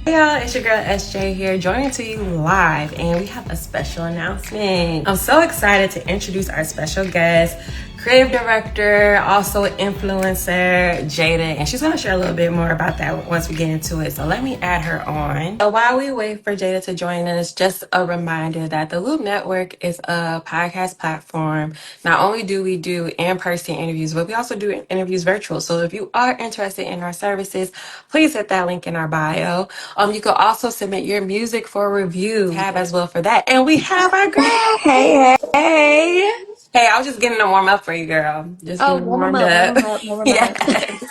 Y'all, it's your girl SJ here, joining to you live, and we have a special announcement. I'm so excited to introduce our special guest, creative director, also influencer, Jada, and she's gonna share a little bit more about that once we get into it. So let me add her on. So while we wait for Jada to join us, just a reminder that the Loop Network is a podcast platform. Not only do we do in-person interviews, but we also do interviews virtual. So if you are interested in our services, please hit that link in our bio. You can also submit your music for review tab as well for that. And we have our girl. Hey, hey. Hey, I was just getting them warm up for you, girl. Just Oh, getting them warm them warmed up, warm up. them up, warm them up. Yes.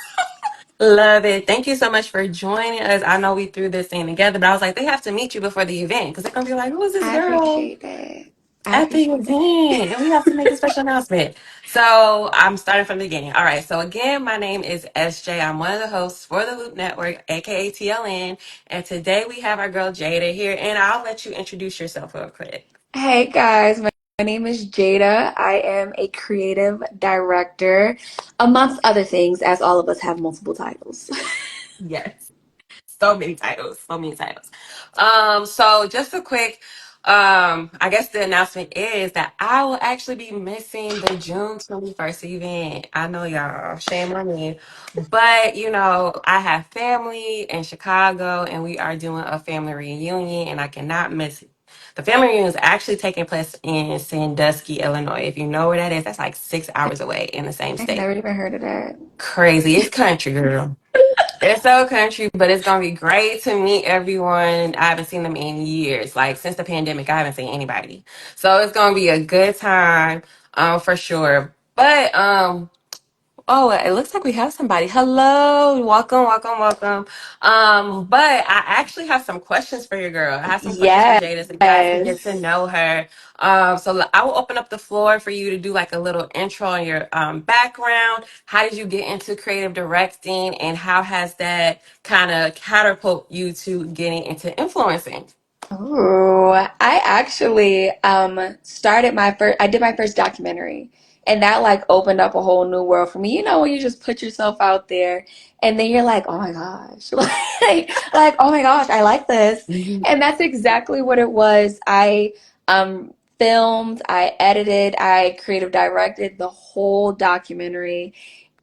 Love it. Thank you so much for joining us. I know we threw this thing together, but I was like, they have to meet you before the event because they're going to be like, who is this I girl appreciate that. I at the appreciate that. event? And we have to make a special announcement. So I'm starting from the beginning. All right. So again, my name is SJ. I'm one of the hosts for the Loop Network, aka TLN. And today we have our girl Jada here, and I'll let you introduce yourself real quick. Hey guys, my name is Jada. I am a creative director, amongst other things, as all of us have multiple titles. Yes. So many titles. So many titles. So just a quick I guess the announcement is that I will actually be missing the June 21st event. I know y'all, shame on me. But I have family in Chicago and we are doing a family reunion and I cannot miss it. The family reunion is actually taking place in Sandusky, Illinois. If you know where that is, that's like 6 hours away in the same I've state. never even heard of that. Crazy. It's country, girl. It's so country, but it's gonna be great to meet everyone. I haven't seen them in years. Like since the pandemic, I haven't seen anybody. So it's gonna be a good time, for sure. But oh, it looks like we have somebody. Hello, welcome, welcome, welcome. But I actually have some questions for your girl. I have some questions for Yes. Jada so you guys can get to know her. I will open up the floor for you to do like a little intro on your background. How did you get into creative directing, and how has that kind of catapult you to getting into influencing? Ooh, I actually started I did my first documentary, and that like opened up a whole new world for me. You know, when you just put yourself out there and then you're like, "Oh my gosh." Oh my gosh, I like this. Mhm. And that's exactly what it was. I filmed, I edited, I creative directed the whole documentary.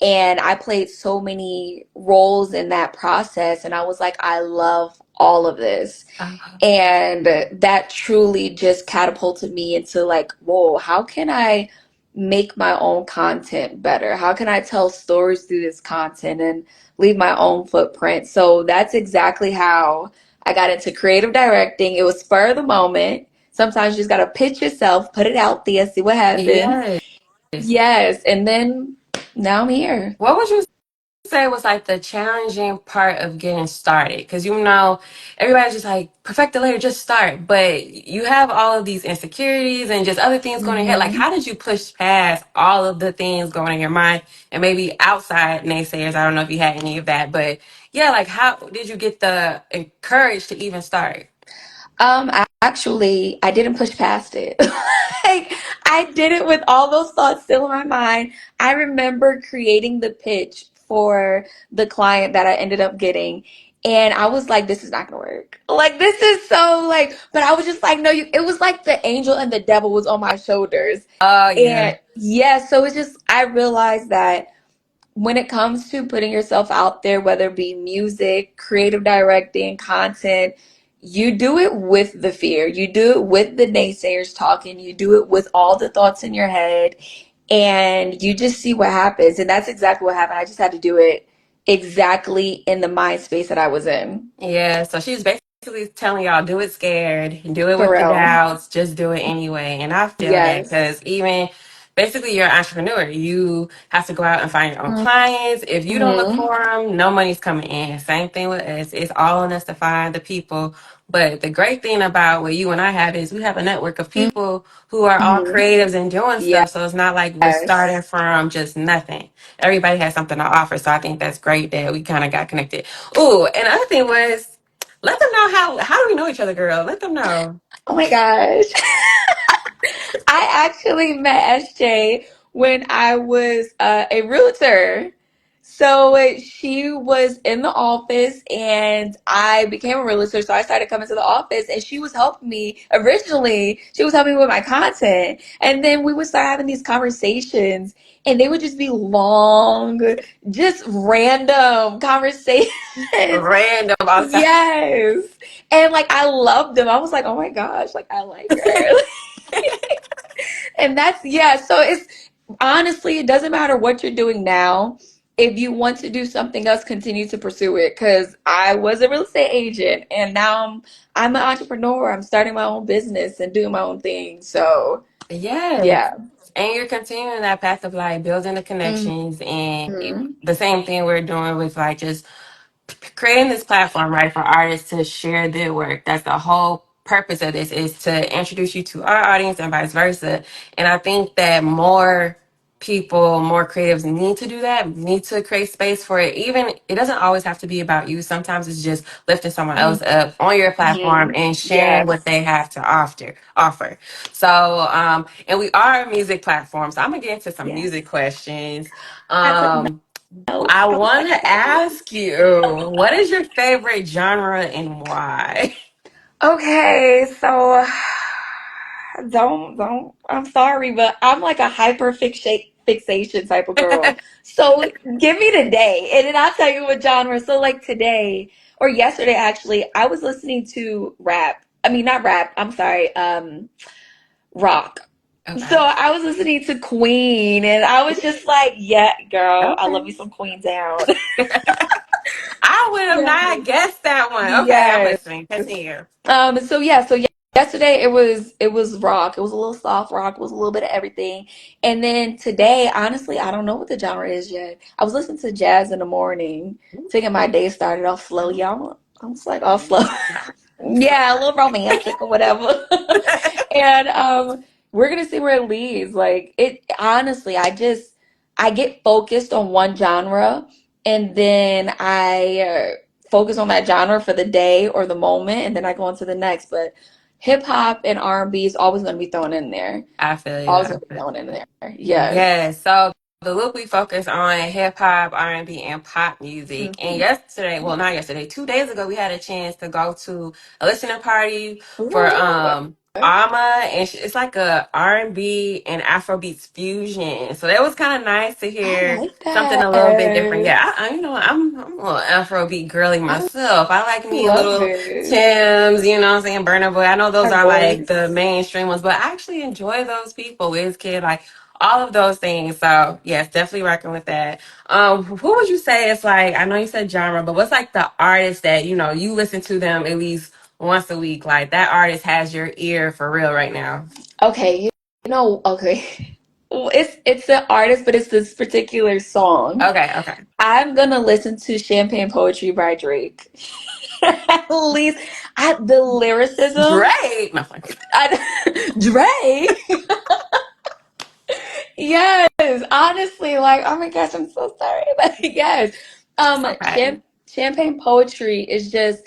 And I played so many roles in that process, and I was like, I love all of this. Uh, And that truly just catapulted me into like, whoa, how can I make my own content better? How can I tell stories through this content and leave my own footprint? So that's exactly how I got into creative directing. It was spur of the moment. Sometimes you just got to pitch yourself, put it out there, see what happens. yes. Yes. And then now I'm here. What would you say was like the challenging part of getting started? Because everybody's just like perfect it later, just start. But you have all of these insecurities and just other things going in your head. Like, Hmm. how did you push past all of the things going in your mind and maybe outside naysayers? I don't know if you had any of that, but yeah, like how did you get the courage to even start? I didn't push past it. Like, I did it with all those thoughts still in my mind. I remember creating the pitch for the client that I ended up getting. And I was like, this is not gonna work. Like, this is so like, but I was just like, no, it was like the angel and the devil was on my shoulders. Oh yeah. And yeah, so it's just, I realized that when it comes to putting yourself out there, whether it be music, creative directing, content, you do it with the fear. You do it with the naysayers talking. You do it with all the thoughts in your head, and you just see what happens. And that's exactly what happened. I just had to do it exactly in the mind space that I was in. Yeah, so she's basically telling y'all, do it scared, do it For with the real. doubts, just do it anyway. And I feel that Yes. because even basically you're an entrepreneur, you have to go out and find your own clients. If you don't look Mm-hmm. for them, no money's coming in. Same thing with us. It's all on us to find the people. But the great thing about what you and I have is we have a network of people who are all Mm-hmm. creatives and doing stuff. So it's not like we're starting Yes. from just nothing. Everybody has something to offer. So I think that's great that we kind of got connected. Ooh, and the other thing was, let them know how do we know each other, girl? Let them know. Oh my gosh. I actually met SJ when I was a realtor. So she was in the office and I became a realtor. So I started coming to the office and she was helping me. Originally, she was helping me with my content. And then we would start having these conversations and they would just be long, just random conversations. Random all the time. Yes. And like I loved them. I was like, oh my gosh, like I like her. And that's, yeah, so it's honestly, it doesn't matter what you're doing now. If you want to do something else, continue to pursue it. Because I was a real estate agent and now I'm an entrepreneur. I'm starting my own business and doing my own thing. So, Yes. yeah. And you're continuing that path of like building the connections and Hmm. the same thing we're doing with like just creating this platform, right, for artists to share their work. That's the whole purpose of this is to introduce you to our audience and vice versa. And I think that more people, more creatives need to do that, need to create space for it. Even it doesn't always have to be about you. Sometimes it's just lifting someone else up on your platform Hmm. and sharing what Yes. they have to offer. So and we are a music platform. So I'm gonna get into some Yes. music questions. I took Um notes. I I was want like, to ask you, what is your favorite genre and why? okay, so don't. I'm sorry, but I'm like a fixation type of girl. So give me the day, and then I'll tell you what genre. So like today or yesterday, actually, I was listening to rap. I mean, not rap. I'm sorry. Rock. So Okay. I was listening to Queen, and I was just like, yeah, girl, I love Okay. me some Queen down. I would have Yes. not guessed that one. Okay, I'm Yes. listening. Continue. Yesterday it was rock. It was a little soft rock. It was a little bit of everything. And then today, honestly, I don't know what the genre is yet. I was listening to jazz in the morning to get my day started off slowly. I'm just like all slow. Yeah, a little romantic or whatever. And we're gonna see where it leads. Like it honestly, I get focused on one genre and then I focus on that genre for the day or the moment and then I go on to the next. But hip hop and R&B is always gonna be thrown in there. I feel you. Always I gonna be feel thrown in there. Yes. Yes. So the look we focus on hip hop, R&B, and pop music. And Mhm. yesterday, well, not yesterday, 2 days ago, we had a chance to go to a listening party for Ooh, Alma, and it's like a R&B and Afrobeats fusion. So that was kind of nice to I hear like something a little bit different. that. Yeah, I'm a little Afrobeat girly I myself. I like me a love little it. Tim's, you know what I'm saying, Burna Boy. I know those Her are like voice. the mainstream ones, but I actually enjoy those people, Wizkid, like all of those things. So yes, definitely working with that. Who would you say is like, I know you said genre, but what's like the artist that, you listen to them at least once a week? Like that artist has your ear for real right now. Okay, okay. Well, it's an artist, but it's this particular song. Okay, okay. I'm gonna listen to Champagne Poetry by Drake. At least the lyricism. Drake. No, like, Drake. Yes, honestly, like, oh my gosh, I'm so sorry, but yes. it's okay. Champagne Poetry is just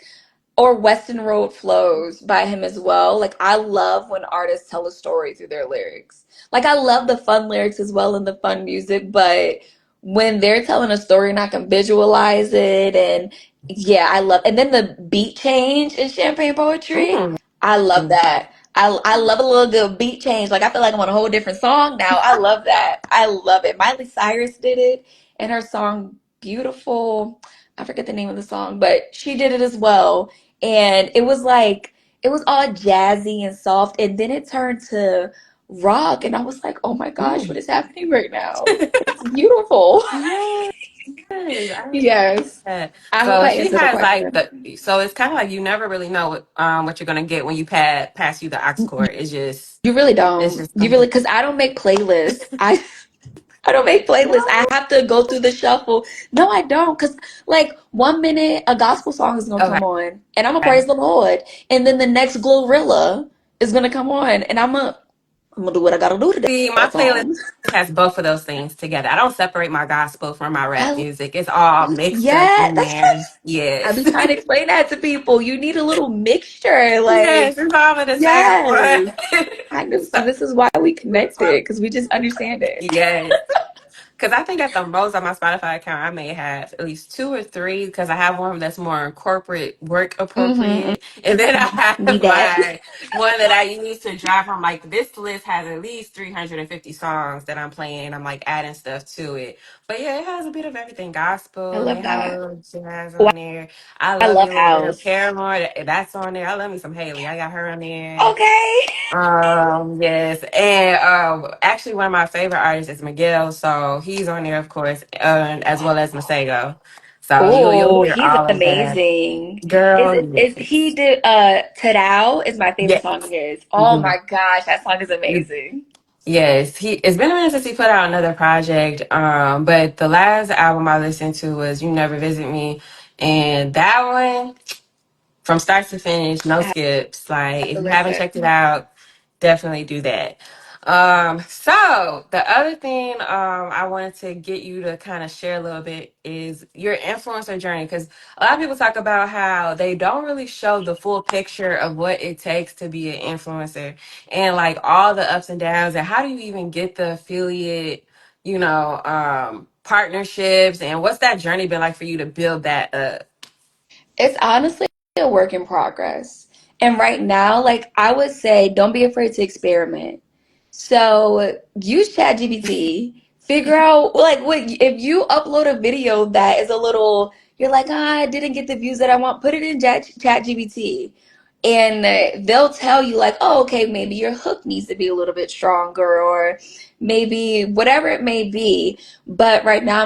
or Weston Road Flows by him as well. Like I love when artists tell a story through their lyrics. Like I love the fun lyrics as well and the fun music, but when they're telling a story and I can visualize it and yeah, I love and then the beat change in Champagne Poetry. Mm. I love that. I love a little good beat change. Like I feel like I'm on a whole different song now. I love that. I love it. Miley Cyrus did it in her song Beautiful. I forget the name of the song, but she did it as well and it was like it was all jazzy and soft and then it turned to rock and I was like, "Oh my gosh, what Mm. is happening right now?" It's beautiful. Yes, I really Yes. that. I hope So I she answered the has like question. so it's kind of like you never really know what you're gonna get when you pass you the aux cord. You really It's don't. just You really something. because I don't make playlists. I don't make playlists. I What? have to go through the shuffle. No, I don't. Because, like, 1 minute a gospel song is going to Okay. come on, and I'm going to praise the Lord. And then the next Glorilla is going to come on, and I'm gonna do what I got to do to See, my that playlist song. has both of those things together. I don't separate my gospel from my rap I, music. It's all mixed up yeah, in that's there. I Yes. be trying to explain that to people. You need a little mixture. Yes, Like, it's all in the same yes. one. I know. So, See, this is why we that's why- connected, because we just understand it. yes. Because I think at the most on my Spotify account, I may have at least two or three because I have one that's more corporate work Mm-hmm, appropriate. And then I need have that. my one that I use to drive from like this list has at least 350 songs that I'm playing. I'm like adding stuff to it. But yeah, it has a bit of everything. I Gospel, may love have a that. little jazz Oh, on there. I I love me love a little bit of house. Paramore. That's on there. I love me some Haley. I got her on there. Okay. Yes, and actually, one of my favorite artists is Miguel, so he's on there, of course, as well as Masego. So you'll Oh, hear he's all of that, amazing. girl. Is he Yes, did Tadao is my favorite yes, song of his. Oh mhm. my gosh, that song is amazing. Yes. He. It's been a minute since he put out another project. But the last album I listened to was "You Never Visit Me," and that one, from start to finish, no I skips. Like if have to you haven't listen. checked it out, definitely do that. So the other thing I wanted to get you to kind of share a little bit is your influencer journey because a lot of people talk about how they don't really show the full picture of what it takes to be an influencer and like all the ups and downs and how do you even get the affiliate, partnerships and what's that journey been like for you to build that up? It's honestly a work in progress. And right now, like I would say, don't be afraid to experiment. So use ChatGPT. Figure out like what if you upload a video that is a little you're like, ah, I didn't get the views that I want, put it in ChatGPT. And they'll tell you like, oh, okay, maybe your hook needs to be a little bit stronger or maybe whatever it may be. But right now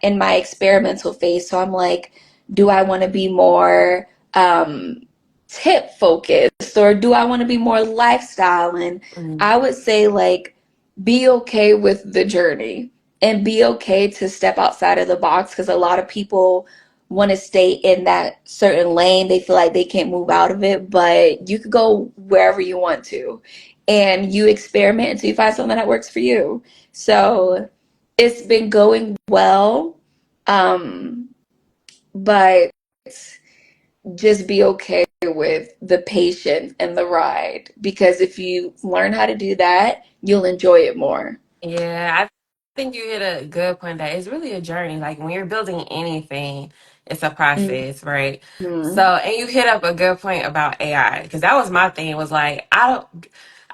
in my experimental phase. So I'm like, do I want to be more tip focused or do I want to be more lifestyle? And I would say, like, be okay with the journey and be okay to step outside of the box because a lot of people want to stay in that certain lane. They feel like they can't move out of it, but you could go wherever you want to and you experiment until you find something that works for you. So it's been going well. Um, but just be okay with the patience and the ride because if you learn how to do that, you'll enjoy it more. Yeah, I think you hit a good point that it's really a journey. Like when you're building anything, it's a process, right? So, Mhm. and you hit up a good point about AI because that was my thing was like,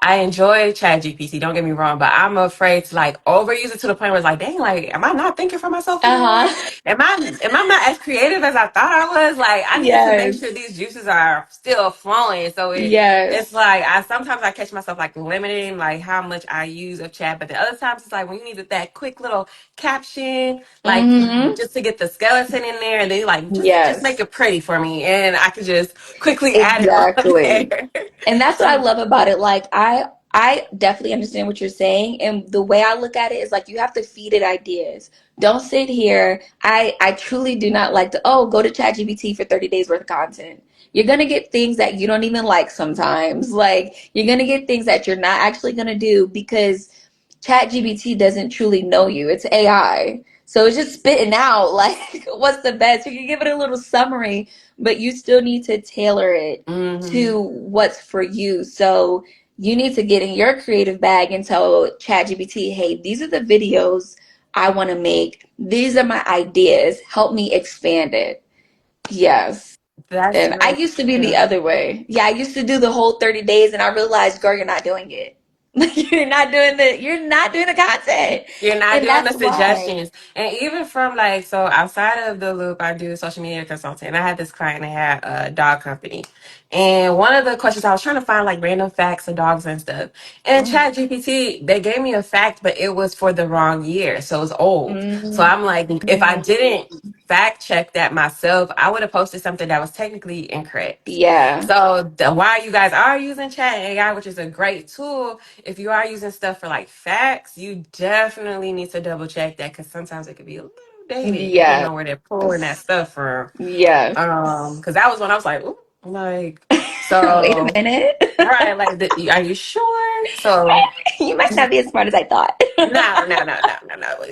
I enjoy ChatGPT, don't get me wrong, but I'm afraid to like overuse it to the point where it's like, dang, like, am I not thinking for myself anymore? Uh-huh. Am I not as creative as I thought I was? Like, I need to make sure Yes. these juices are still flowing. So it's Yes. like I catch myself like limiting like how much I use of chat, but the other times it's like when you needed that quick little caption, like Hmm. just to get the skeleton in there, and they like just make Yes. it pretty for me, and I could just quickly add it on Exactly. there. And that's what I So love about it. Like I definitely understand what you're saying. And the way I look at it is like you have to feed it ideas. Don't sit here. I truly do not like to, oh, go to ChatGPT for 30 days worth of content. You're gonna get things that you don't even like sometimes. Like you're gonna get things that you're not actually gonna do because ChatGPT doesn't truly know you. It's AI. So it's just spitting out like what's the best. You can give it a little summary, but you still need to tailor it hmm to what's for you. So you need to get in your creative bag and tell ChatGPT, hey, these are the videos I want to make. These are my ideas. Help me expand it. Yes. that's And I really used to be the true. other way. Yeah, I used to do the whole 30 days and I realized, girl, you're not doing it. You're not doing the content. You're not And doing that's the why. suggestions. And even from like, so outside of the loop, I do social media consulting. I had this client that had a dog company. And one of the questions I was trying to find like random facts of dogs and stuff. And Mm. Chat GPT, they gave me a fact, but it was for the wrong year. So it was old. So Mm. I'm like, if I didn't fact check that myself, I would have posted something that was technically incorrect. Yeah. So while you guys are using Chat AI, which is a great tool, if you are using stuff for like facts, you definitely need to double check that because sometimes it could be a little dated depending Yes. on where they're pulling that stuff from. Yes. Because that was when I was like, ooh, like, Wait a so minute. right, like, are you sure? So You might not be as smart as I thought. no,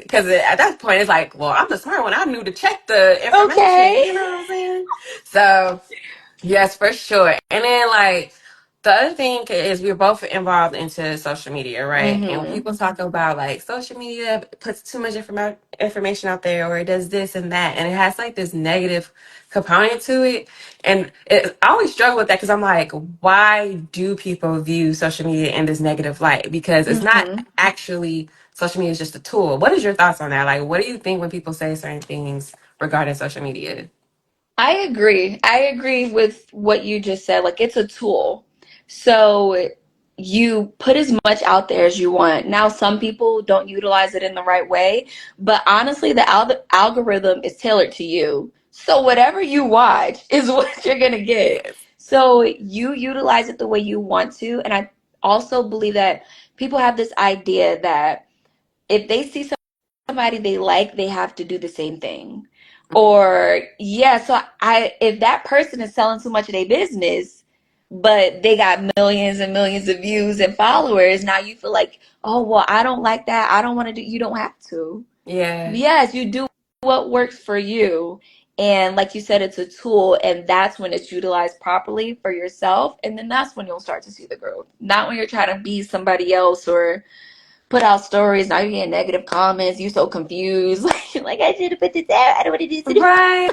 because at that point it's like, well, I'm the smart one. I knew to check the information. Okay. You know what I'm saying? So yes, for sure. And then like the other thing is we're both involved into social media, right? And when Mm-hmm. people talk about like social media puts too much information out there, or it does this and that, and it has like this negative component to it, and I always struggle with that because I'm like, why do people view social media in this negative light? Because it's not Mm-hmm. actually, social media is just a tool. What is your thoughts on that? Like, what do you think when people say certain things regarding social media? I agree. I agree with what you just said. Like, it's a tool. So you put as much out there as you want. Now, some people don't utilize it in the right way, but honestly, the algorithm is tailored to you. So whatever you watch is what you're gonna get. Yes. So you utilize it the way you want to. And I also believe that people have this idea that if they see somebody they like, they have to do the same thing. Or yeah, so I if that person is selling too much of their business, but they got millions and millions of views and followers, now you feel like, oh well, I don't like that. I don't want to do. You don't have to. Yeah. Yes, you do what works for you. And like you said, it's a tool, and that's when it's utilized properly for yourself. And then that's when you'll start to see the growth. Not when you're trying to be somebody else or put out stories. Now you're getting negative comments. You so confused. Like I should have put this out. I don't want to do this. Right.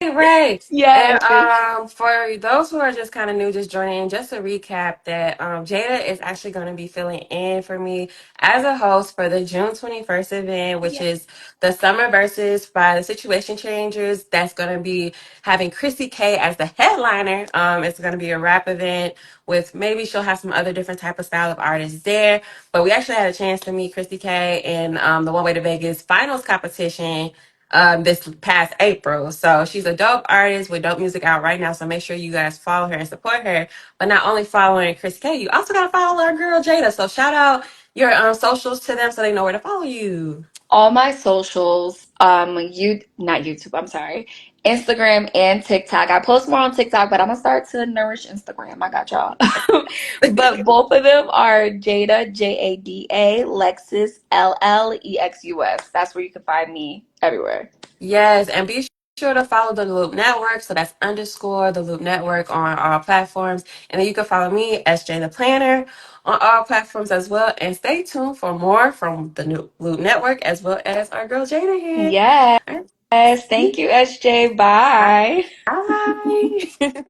Right. And Yes. for those who are just kind of new, just joining in, just to recap that Jada is actually going to be filling in for me as a host for the June 21st event, which Yeah. is the Summer Versus by the Situation Changers. That's going to be having Chrissy K as the headliner. It's going to be a rap event with, maybe she'll have some other different type of style of artists there. But we actually had a chance to meet Chrissy K in the One Way to Vegas finals competition this past April. So she's a dope artist with dope music out right now. So make sure you guys follow her and support her. But not only following Chris K, you also gotta follow our girl Jada. So shout out your socials to them so they know where to follow you. All my socials, you not YouTube, I'm sorry, Instagram and TikTok. I post more on TikTok, but I'm gonna start to nourish Instagram. I got y'all. But both of them are Jada, Jada, Lexus, Lexus. That's where you can find me everywhere. Yes, and be sure to follow the Loop Network. So that's underscore the Loop Network on all platforms. And then you can follow me, SJ the Planner, on all platforms as well. And stay tuned for more from the new Loop Network as well as our girl Jada here. Yes. All right. Thank you, SJ. Bye. Bye.